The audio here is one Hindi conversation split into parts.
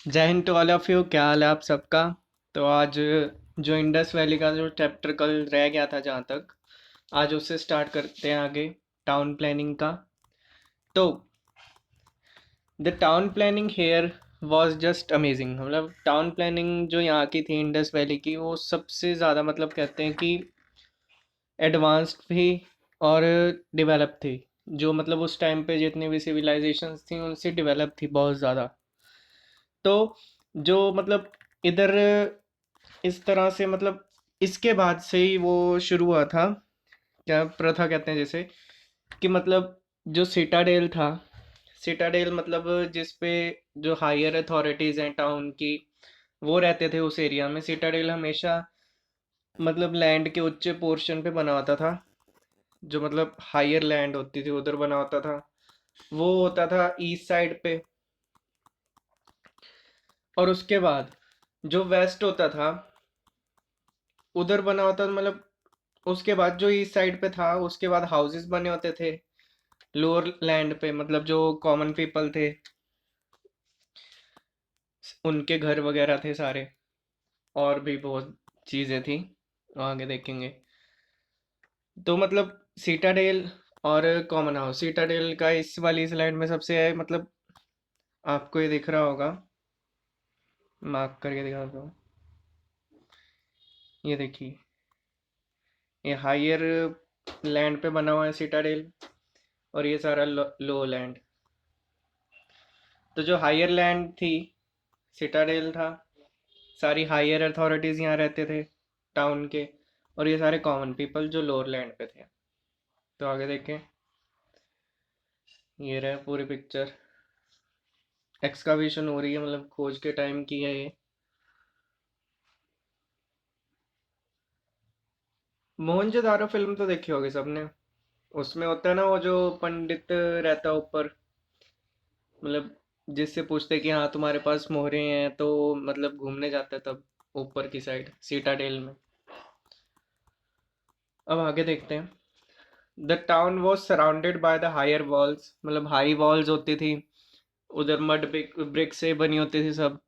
जय Hind to all of you. क्या हाल है आप सबका। तो आज जो इंडस वैली का जो चैप्टर कल रह गया था, जहाँ तक आज उससे स्टार्ट करते हैं आगे टाउन प्लानिंग का। तो the town planning here was just amazing. मतलब टाउन प्लानिंग जो यहाँ की थी इंडस वैली की, वो सबसे ज़्यादा मतलब कहते हैं कि एडवांस्ड थी और डेवलप थी। जो मतलब उस टाइम पे जितनी भी सिविलाइजेशंस थी उनसे डेवलप थी बहुत ज़्यादा। तो जो मतलब इधर इस तरह से मतलब इसके बाद से ही वो शुरू हुआ था, क्या प्रथा कहते हैं जैसे कि मतलब जो सिटाडेल था, सिटाडेल मतलब जिस पे जो हायर अथॉरिटीज़ हैं टाउन की वो रहते थे उस एरिया में। सिटाडेल हमेशा मतलब लैंड के उच्च पोर्शन पे बना होता था। जो मतलब हायर लैंड होती थी उधर बना होता था। वो होता था ईस्ट साइड पे। और उसके बाद जो वेस्ट होता था उधर बना होता था, मतलब उसके बाद जो ईस्ट साइड पे था उसके बाद हाउसेस बने होते थे लोअर लैंड पे। मतलब जो कॉमन पीपल थे उनके घर वगैरह थे सारे। और भी बहुत चीज़ें थी, आगे देखेंगे। तो मतलब सीटाडेल और कॉमन हाउस, सीटाडेल का इस वाली स्लाइड में सबसे है, मतलब आपको ये दिख रहा होगा, मार्क करके दिखा दो। ये देखिए, ये हायर लैंड पे बना हुआ है सीटाडेल और ये सारा लो लैंड। तो जो हायर लैंड थी सिटाडेल था, सारी हायर अथॉरिटीज़ यहाँ रहते थे टाउन के। और ये सारे कॉमन पीपल जो लोअर लैंड पे थे। तो आगे देखें, ये रहे पूरी पिक्चर। एक्सकावेशन हो रही है, मतलब खोज के टाइम की है ये। मोहनजोदारो फिल्म तो देखी होगी सबने। उसमें होता है ना वो जो पंडित रहता है ऊपर, मतलब जिससे पूछते हैं कि हाँ तुम्हारे पास मोहरे हैं, तो मतलब घूमने जाता है तब ऊपर की साइड सीटाडेल में। अब आगे देखते हैं। The town was surrounded by the higher walls, मतलब हाई वॉल्स होती थी उधर, मड ब्रिक से बनी होती थी सब।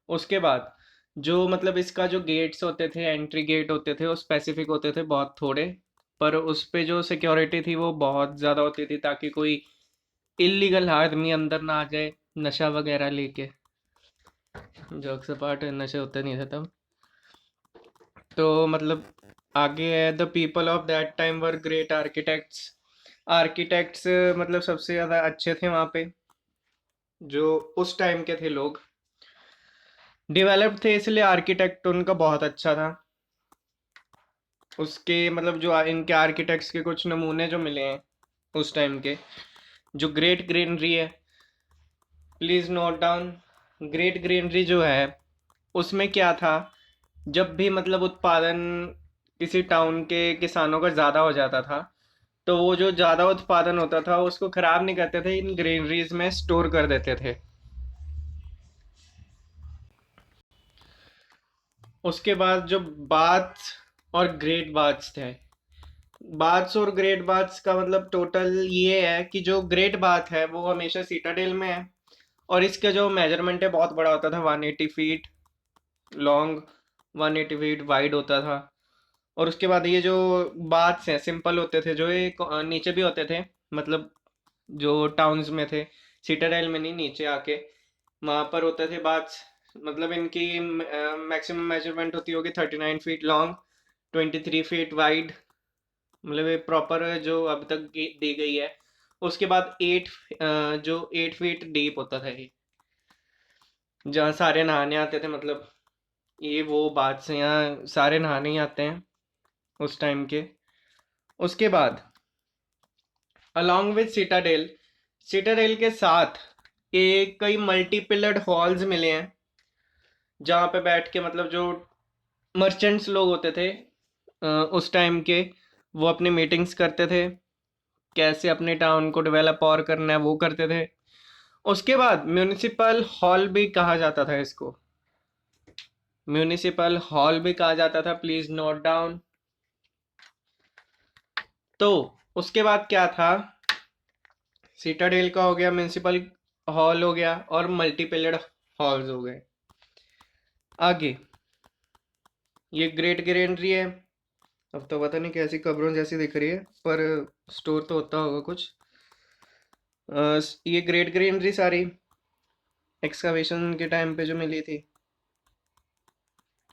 उसके बाद जो मतलब इसका जो गेट्स होते थे, एंट्री गेट होते थे, वो स्पेसिफिक होते थे बहुत थोड़े। पर उस पे जो सिक्योरिटी थी वो बहुत ज़्यादा होती थी, ताकि कोई इलीगल आदमी अंदर ना आ जाए नशा वगैरह लेके। जोक्स अपार्ट, नशे होते नहीं थे तब। तो मतलब आगे है, the people of that time were great architects. Architects मतलब सबसे ज़्यादा अच्छे थे वहाँ पे, जो उस टाइम के थे लोग डेवलप्ड थे, इसलिए आर्किटेक्ट उनका बहुत अच्छा था। उसके मतलब जो इनके आर्किटेक्ट्स के कुछ नमूने जो मिले हैं उस टाइम के, जो ग्रेट ग्रीनरी है, please note down. Great greenery जो है उसमें क्या था, जब भी मतलब उत्पादन किसी टाउन के किसानों का ज़्यादा हो जाता था, तो वो जो ज़्यादा उत्पादन होता था उसको ख़राब नहीं करते थे, इन ग्रीनरीज में स्टोर कर देते थे। उसके बाद जो बाथ और ग्रेट बाथ्स थे, बाथ्स और ग्रेट बाथ्स का मतलब टोटल ये है कि जो ग्रेट बाथ है वो हमेशा सीटाडेल में है। और इसका जो मेजरमेंट है बहुत बड़ा होता था, 180 फीट लॉन्ग, 180 फीट वाइड होता था। और उसके बाद ये जो बाथ्स हैं सिंपल होते थे, जो ये नीचे भी होते थे, मतलब जो टाउन्स में थे, सिटाडेल में नहीं, नीचे आके वहाँ पर होते थे बाथ्स। मतलब इनकी मैक्सिमम मेजरमेंट होती होगी 39 फीट लॉन्ग, 23 फीट वाइड। मतलब ये प्रॉपर जो अब तक दी गई है। उसके बाद जो 8 फीट डीप होता था ये, जहाँ सारे नहाने आते थे। मतलब ये वो बात से यहाँ सारे नहाने ही आते हैं उस टाइम के। उसके बाद अलॉन्ग विद सिटाडेल, सिटाडेल के साथ एक कई मल्टी पिलर्ड हॉल्स मिले हैं, जहाँ पे बैठ के मतलब जो मर्चेंट्स लोग होते थे उस टाइम के, वो अपनी मीटिंग्स करते थे, कैसे अपने टाउन को डेवलप और करना है वो करते थे। उसके बाद म्यूनिसिपल हॉल भी कहा जाता था इसको, म्यूनिसिपल हॉल भी कहा जाता था, प्लीज नोट डाउन। तो उसके बाद क्या था, सिटाडेल का हो गया, म्यूनिसिपल हॉल हो गया और मल्टी पिलर्ड हॉल्स हो गए। आगे ये ग्रेट ग्रेनरी है। अब तो पता नहीं कैसी कब्रों जैसी दिख रही है, पर स्टोर तो होता होगा कुछ। ये ग्रेट ग्रेनरी सारी एक्सकवेशन के टाइम पे जो मिली थी।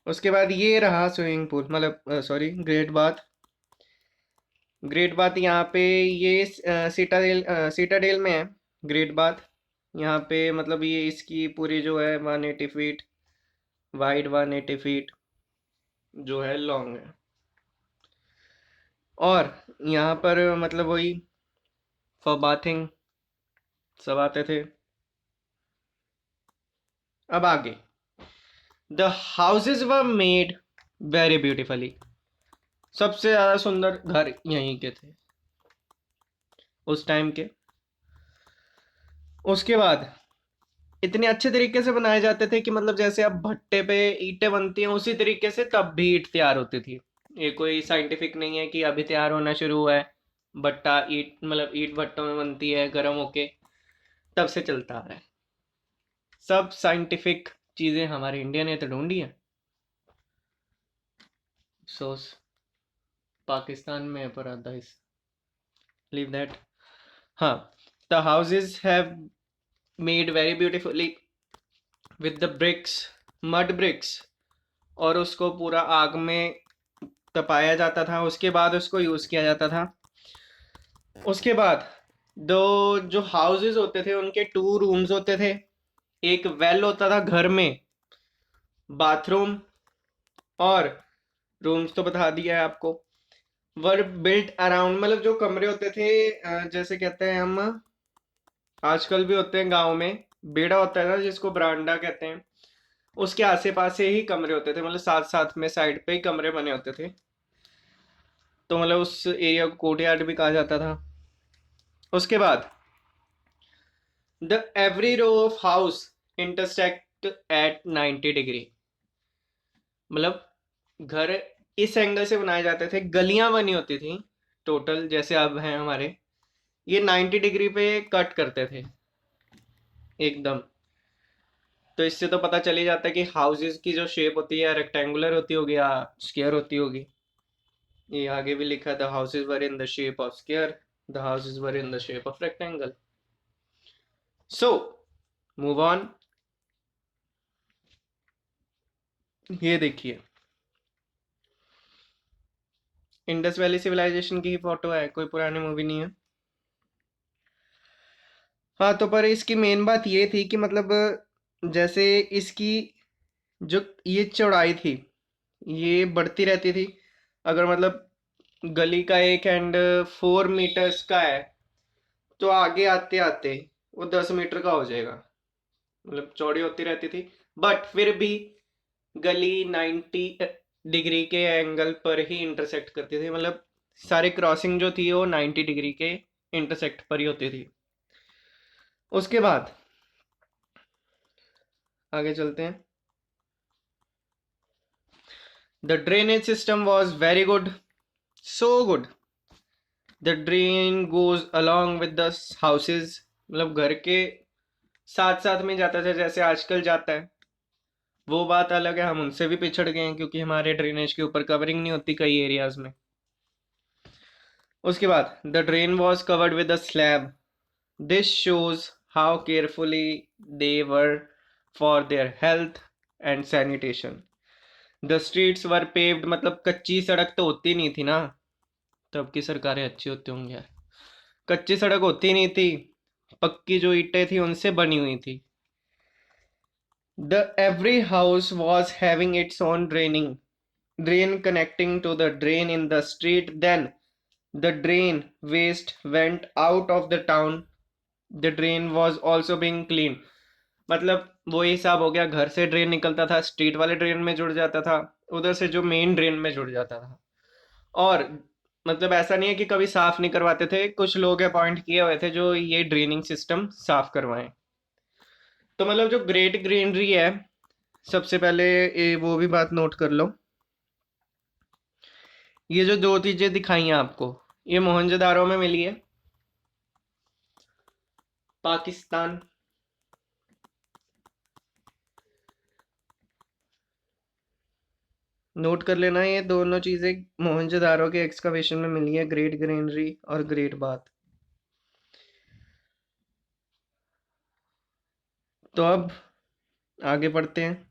उसके बाद ये रहा स्विमिंग पूल, मतलब sorry, great bath. Great bath यहाँ पे ये सीटाडेल में है ग्रेट बाथ। यहाँ पे मतलब ये इसकी पूरी जो है 180 फीट वाइड, 180 फीट जो है लॉन्ग है। और यहाँ पर मतलब वही फॉर बाथिंग सब आते थे। अब आगे the houses were made very beautifully. सबसे ज़्यादा सुंदर घर यहीं के थे उस टाइम के। उसके बाद इतने अच्छे तरीके से बनाए जाते थे कि मतलब जैसे अब भट्टे पे ईंटें बनती हैं उसी तरीके से तब भी ईंट तैयार होती थी। ये कोई साइंटिफिक नहीं है कि अभी तैयार होना शुरू हुआ है। भट्टा ईंट मतलब ईंट भट्टों में बनती है गर्म होके, तब से चलता आ रहा है। सब साइंटिफिक चीज़ें हमारे इंडिया ने तो ढूंढी है। सोच पाकिस्तान में है पर अदरवाइज लीव दैट। हाँ, the houses have made very beautifully with the bricks, mud bricks. और उसको पूरा आग में तपाया जाता था, उसके बाद उसको यूज़ किया जाता था। उसके बाद दो जो हाउसेस होते थे उनके 2 रूम्स होते थे। एक वेल होता था घर में, बाथरूम और रूम्स तो बता दिया है आपको। वर बिल्ट अराउंड, मतलब जो कमरे होते थे जैसे कहते हैं हम, आजकल भी होते हैं गाँव में, बेड़ा होता है ना जिसको बरांडा कहते हैं, उसके आसे पास ही कमरे होते थे, मतलब साथ साथ में साइड पे ही कमरे बने होते थे। तो मतलब उस एरिया को कोर्टयार्ड भी कहा जाता था। उसके बाद the every row of house intersect at 90 degree. मतलब घर इस एंगल से बनाए जाते थे, गलियां बनी होती थी टोटल जैसे अब हैं हमारे, ये 90 डिग्री पे कट करते थे एकदम। तो इससे तो पता चल ही जाता है कि हाउसेस की जो शेप होती है रेक्टेंगुलर होती होगी या स्क्वायर होती होगी। ये आगे भी लिखा, the houses were in the shape of square, the houses were in the shape of rectangle. So move on. ये देखिए इंडस वैली सिविलाइजेशन की ही फोटो है, कोई पुरानी मूवी नहीं है। हाँ, तो पर इसकी मेन बात ये थी कि मतलब जैसे इसकी जो ये चौड़ाई थी ये बढ़ती रहती थी। अगर मतलब गली का एक एंड 4 मीटर्स का है तो आगे आते आते वो 10 मीटर का हो जाएगा, मतलब चौड़ी होती रहती थी। बट फिर भी गली 90 डिग्री के एंगल पर ही इंटरसेक्ट करती थी, मतलब सारी क्रॉसिंग जो थी वो 90 डिग्री के इंटरसेक्ट पर ही होती थी। उसके बाद आगे चलते हैं। The drainage system was very good, so good. The drain goes along with the houses, मतलब घर के साथ साथ में जाता था जैसे आजकल जाता है। वो बात अलग है, हम उनसे भी पिछड़ गए हैं क्योंकि हमारे ड्रेनेज के ऊपर कवरिंग नहीं होती कई एरियाज में। उसके बाद the drain was covered with a slab. This shows how carefully they were for their health and sanitation. The streets were paved, मतलब कच्ची सड़क तो होती नहीं थी ना, तब की सरकारें अच्छी होती होंगी यार। कच्ची सड़क होती नहीं थी, पक्की जो ईंटें थी उनसे बनी हुई थी। The every house was having its own drain connecting to the drain in the street. Then the drain waste went out of the town. The drain was also being cleaned. मतलब वही हिसाब हो गया, घर से ड्रेन निकलता था स्ट्रीट वाले ड्रेन में जुड़ जाता था, उधर से जो मेन ड्रेन में जुड़ जाता था। और मतलब ऐसा नहीं है कि कभी साफ नहीं करवाते थे, कुछ लोग अपॉइंट किए हुए थे जो ये ड्रेनिंग सिस्टम साफ करवाएं। तो मतलब जो ग्रेट ग्रीनरी है, सबसे पहले ये वो भी बात नोट कर लो। ये जो दो चीजें दिखाई हैं आपको, ये मोहनजोदारो में मिली है, पाकिस्तान। नोट कर लेना, ये दोनों चीजें मोहनजोदारो के एक्सकवेशन में मिली है, ग्रेट ग्रेनरी और ग्रेट बाथ। तो अब आगे बढ़ते हैं।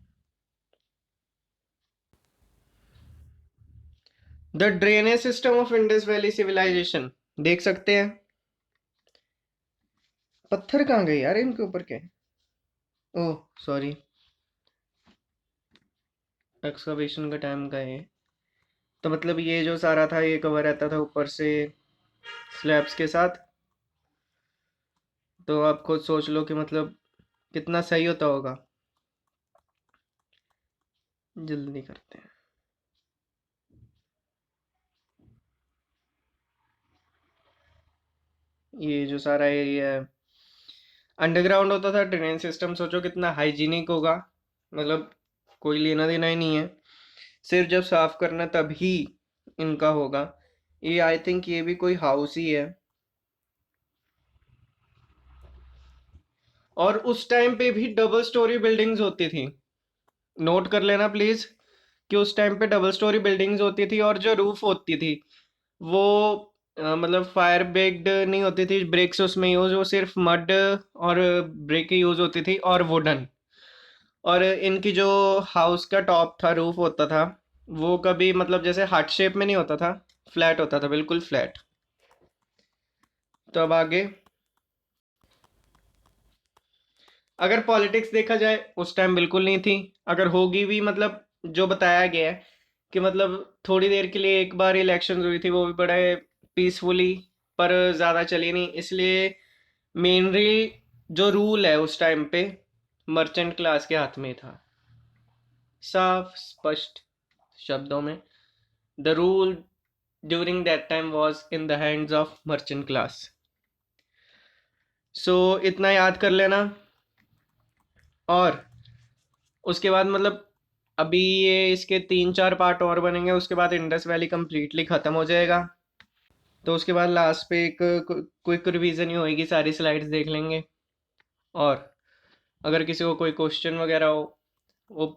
The drainage system of Indus valley civilization, देख सकते हैं। पत्थर कहाँ गए यार इनके ऊपर के? ओह सॉरी, एक्सकवेशन का टाइम का है। तो मतलब ये जो सारा था ये कवर रहता था ऊपर से स्लैब्स के साथ। तो आप खुद सोच लो कि मतलब कितना सही होता होगा। जल्दी करते हैं। ये जो सारा एरिया है अंडरग्राउंड होता था, ड्रेनेज सिस्टम सोचो कितना हाइजीनिक होगा। मतलब कोई लेना देना ही नहीं है, सिर्फ जब साफ करना तभी इनका होगा। ये आई थिंक ये भी कोई हाउस ही है। और उस टाइम पे भी डबल स्टोरी बिल्डिंग्स होती थी, नोट कर लेना प्लीज, कि उस टाइम पे डबल स्टोरी बिल्डिंग्स होती थी और जो रूफ होती थी वो मतलब फायर बेस्ड नहीं होती थी ब्रिक्स उसमें यूज, वो सिर्फ मड और ब्रिक यूज होती थी और वुडन। और इनकी जो हाउस का टॉप था, रूफ होता था, वो कभी मतलब जैसे हार्ट शेप में नहीं होता था, फ्लैट होता था, बिल्कुल फ्लैट। तो अब आगे, अगर पॉलिटिक्स देखा जाए उस टाइम बिल्कुल नहीं थी। अगर होगी भी मतलब जो बताया गया है कि मतलब थोड़ी देर के लिए एक बार इलेक्शन हुई थी, वो भी बड़े पीसफुली, पर ज़्यादा चली नहीं। इसलिए मेनली जो रूल है उस टाइम पे मर्चेंट क्लास के हाथ में था। साफ स्पष्ट शब्दों में, the rule during that time was in the hands of merchant class. So इतना याद कर लेना। और उसके बाद मतलब अभी ये इसके 3-4 पार्ट और बनेंगे, उसके बाद इंडस वैली कंप्लीटली ख़त्म हो जाएगा। तो उसके बाद लास्ट पे एक क्विक रिवीजन ही होएगी, सारी स्लाइड्स देख लेंगे। और अगर किसी को कोई क्वेश्चन वगैरह हो वो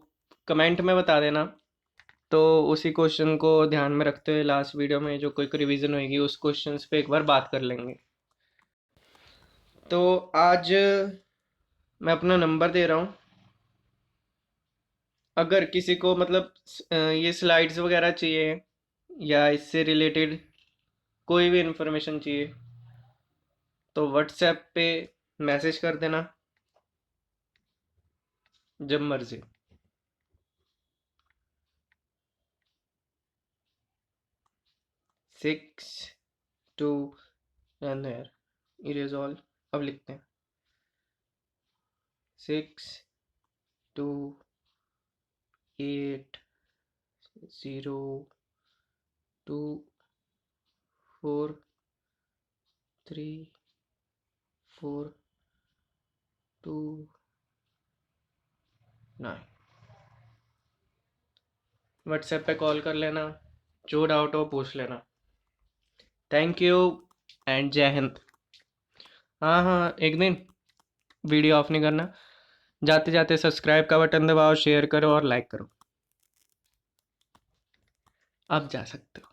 कमेंट में बता देना। तो उसी क्वेश्चन को ध्यान में रखते हुए लास्ट वीडियो में जो क्विक रिवीजन होएगी उस क्वेश्चंस पे एक बार बात कर लेंगे। तो आज मैं अपना नंबर दे रहा हूँ। अगर किसी को मतलब ये स्लाइड्स वगैरह चाहिए या इससे रिलेटेड कोई भी इंफॉर्मेशन चाहिए तो व्हाट्सएप पे मैसेज कर देना जब मर्जी। 6 2 एंड देयर इरेज ऑल। अब लिखते हैं 6 2 8 0 2 4 3 4 2 9। व्हाट्सएप पे कॉल कर लेना, जो डाउट हो पूछ लेना। थैंक यू एंड जय हिंद। हाँ हाँ, एक दिन वीडियो ऑफ नहीं करना। जाते जाते सब्सक्राइब का बटन दबाओ, शेयर करो और लाइक करो। अब जा सकते हो।